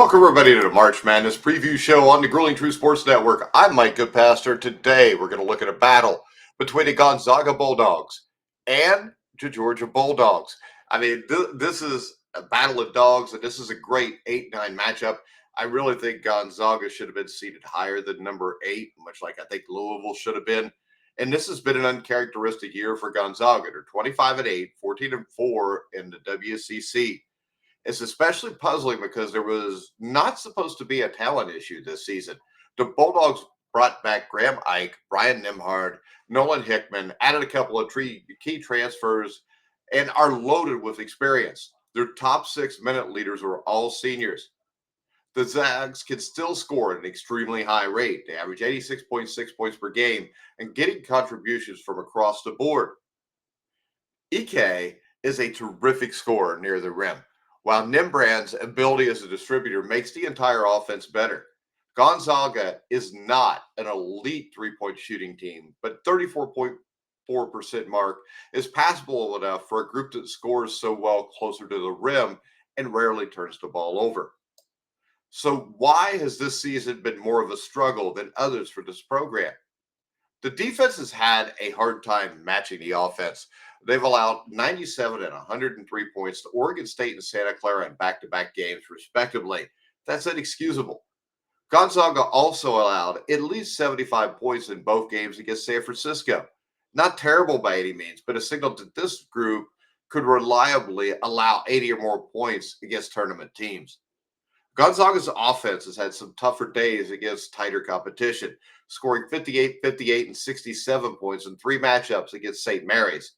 Welcome everybody to the March Madness preview show on the Grueling True Sports Network. I'm Mike Goodpaster. Today we're going to look at a battle between the Gonzaga Bulldogs and the Georgia Bulldogs. This is a battle of dogs, and this is a great 8-9 matchup. I really think Gonzaga should have been seated higher than number 8, much like I think Louisville should have been. And this has been an uncharacteristic year for Gonzaga. They're 25-8, 14-4 in the WCC. It's especially puzzling because there was not supposed to be a talent issue this season. The Bulldogs brought back Graham Ike, Brian Nimhard, Nolan Hickman, added a couple of key transfers, and are loaded with experience. Their top 6 minute leaders are all seniors. The Zags can still score at an extremely high rate. They average 86.6 points per game and getting contributions from across the board. Ike is a terrific scorer near the rim, while Nimbrand's ability as a distributor makes the entire offense better. Gonzaga is not an elite three-point shooting team, but 34.4% mark is passable enough for a group that scores so well closer to the rim and rarely turns the ball over. So why has this season been more of a struggle than others for this program? The defense has had a hard time matching the offense. They've allowed 97 and 103 points to Oregon State and Santa Clara in back-to-back games, respectively. That's inexcusable. Gonzaga also allowed at least 75 points in both games against San Francisco. Not terrible by any means, but a signal that this group could reliably allow 80 or more points against tournament teams. Gonzaga's offense has had some tougher days against tighter competition, scoring 58, 58, and 67 points in 3 matchups against St. Mary's.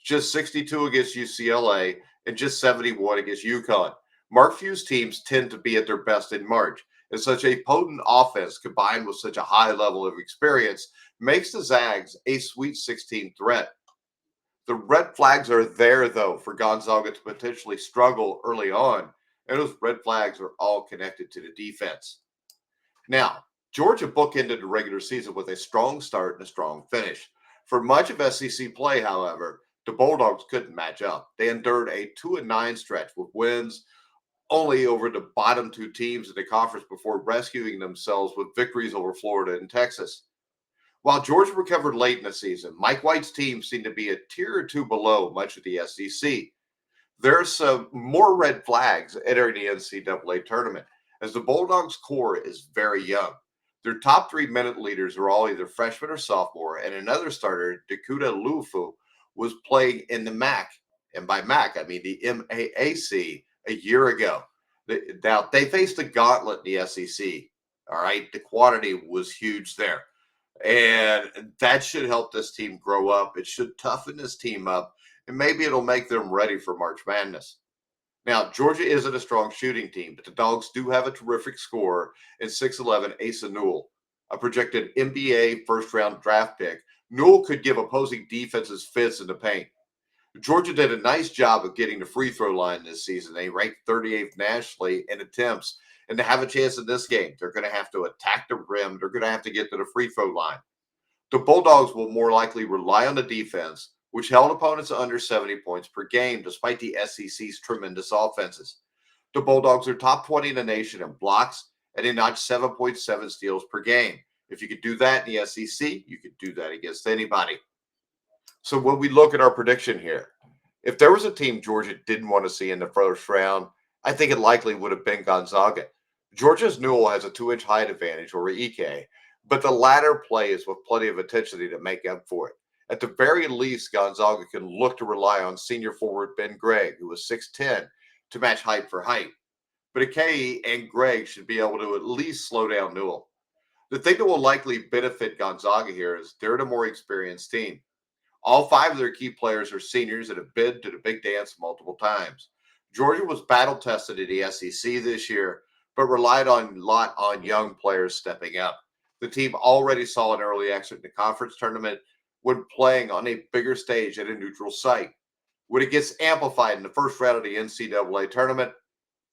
Just 62 against UCLA and just 71 against UConn. Mark Few's teams tend to be at their best in March, and such a potent offense combined with such a high level of experience makes the Zags a Sweet 16 threat. The red flags are there, though, for Gonzaga to potentially struggle early on, and those red flags are all connected to the defense. Now, Georgia bookended the regular season with a strong start and a strong finish. For much of SEC play, however, the Bulldogs couldn't match up. They endured a 2-9 stretch with wins only over the bottom 2 teams in the conference before rescuing themselves with victories over Florida and Texas. While Georgia recovered late in the season, Mike White's team seemed to be a tier or 2 below much of the SEC. There are some more red flags entering the NCAA tournament, as the Bulldogs' core is very young. Their top 3 minute leaders are all either freshman or sophomore, and another starter, Dakuda Lufu, was playing in the MAC. And by MAC, I mean the MAAC a year ago. Now, they faced a gauntlet in the SEC. All right. The quantity was huge there. And that should help this team grow up. It should toughen this team up, and maybe it'll make them ready for March Madness. Now, Georgia isn't a strong shooting team, but the Dogs do have a terrific scorer in 6'11" Asa Newell, a projected NBA first-round draft pick. Newell could give opposing defenses fits in the paint. Georgia did a nice job of getting the free throw line this season. They ranked 38th nationally in attempts. And to have a chance in this game, they're going to have to attack the rim. They're going to have to get to the free throw line. The Bulldogs will more likely rely on the defense, which held opponents under 70 points per game, despite the SEC's tremendous offenses. The Bulldogs are top 20 in the nation in blocks, and they notch 7.7 steals per game. If you could do that in the SEC, you could do that against anybody. So when we look at our prediction here, if there was a team Georgia didn't want to see in the first round, I think it likely would have been Gonzaga. Georgia's Newell has a 2-inch height advantage over Ike, but the latter plays with plenty of intensity to make up for it. At the very least, Gonzaga can look to rely on senior forward Ben Gregg, who is 6'10", to match height for height. But Ike and Gregg should be able to at least slow down Newell. The thing that will likely benefit Gonzaga here is they're the more experienced team. All 5 of their key players are seniors that have been to the big dance multiple times. Georgia was battle-tested in the SEC this year, but relied a lot on young players stepping up. The team already saw an early exit in the conference tournament when playing on a bigger stage at a neutral site. When it gets amplified in the first round of the NCAA tournament,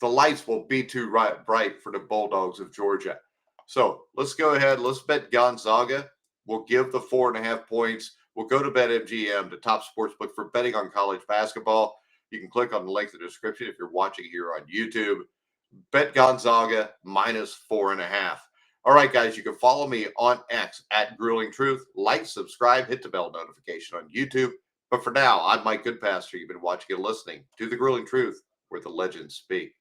the lights will be too bright for the Bulldogs of Georgia. So let's go ahead. Let's bet Gonzaga. We'll give the 4.5 points. We'll go to BetMGM, the top sportsbook for betting on college basketball. You can click on the link in the description if you're watching here on YouTube. Bet Gonzaga -4.5. All right, guys, you can follow me on X at Grueling Truth. Like, subscribe, hit the bell notification on YouTube. But for now, I'm Mike Goodpaster. You've been watching and listening to The Grueling Truth, where the legends speak.